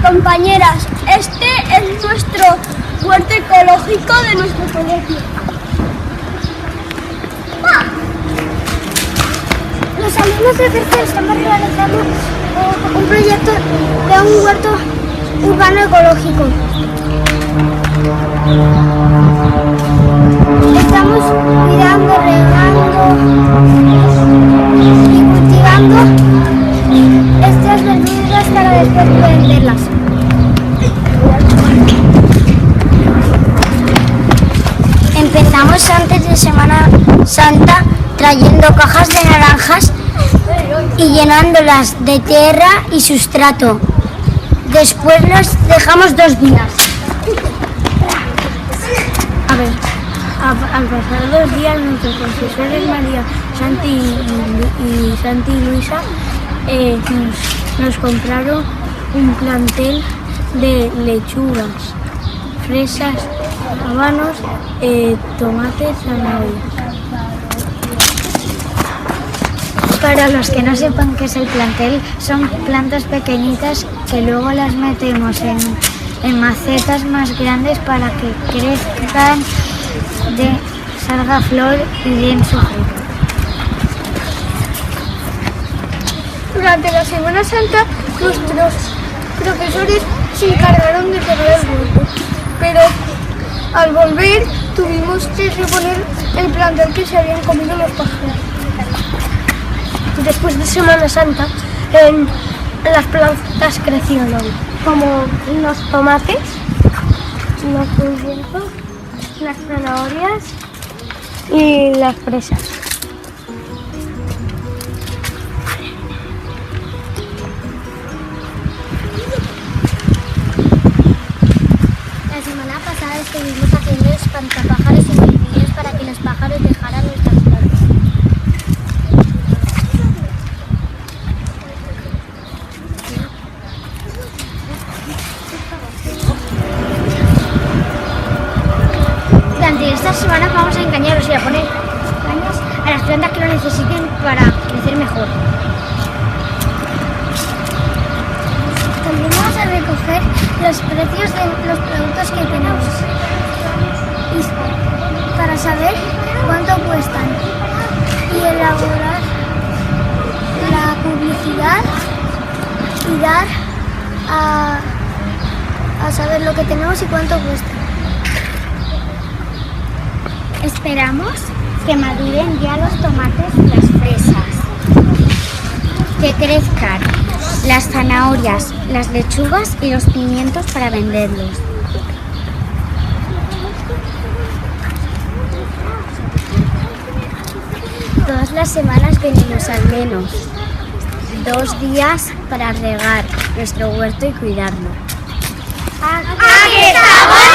compañeras, este es nuestro huerto ecológico de nuestro colegio. Los alumnos de tercero estamos realizando un proyecto de un huerto urbano ecológico. Estamos cuidando, regando y cultivando estas verduras para después venderlas. Empezamos antes de Semana Santa trayendo cajas de naranjas y llenándolas de tierra y sustrato. Después las dejamos 2 días. Al pasar 2 días, nuestros profesores María, Santi y Luisa nos compraron un plantel de lechugas, fresas, habanos, tomates, zanahorias. Para los que no sepan qué es el plantel, son plantas pequeñitas que luego las metemos en macetas más grandes para que crezcan, salga flor y den su fruto. Durante la Semana Santa, nuestros profesores se encargaron de cerrar el huerto, pero al volver tuvimos que reponer el plantel que se habían comido los pájaros. Después de Semana Santa, las plantas crecieron, como los tomates, los pimientos, las zanahorias y las fresas. La semana pasada estuvimos haciendo espantapájaros y colmillos para que los pájaros dejaran nuestras plantas. Durante estas semanas vamos a engañaros y a poner cañas a las plantas que lo necesiten para crecer mejor. También vamos a recoger los precios de los productos que tenemos para saber cuánto cuestan y elaborar la publicidad y dar a saber lo que tenemos y cuánto cuesta. Esperamos que maduren ya los tomates y las fresas, que crezcan las zanahorias, las lechugas y los pimientos para venderlos. Todas las semanas venimos al menos 2 días para regar nuestro huerto y cuidarlo. ¡Aquí estamos!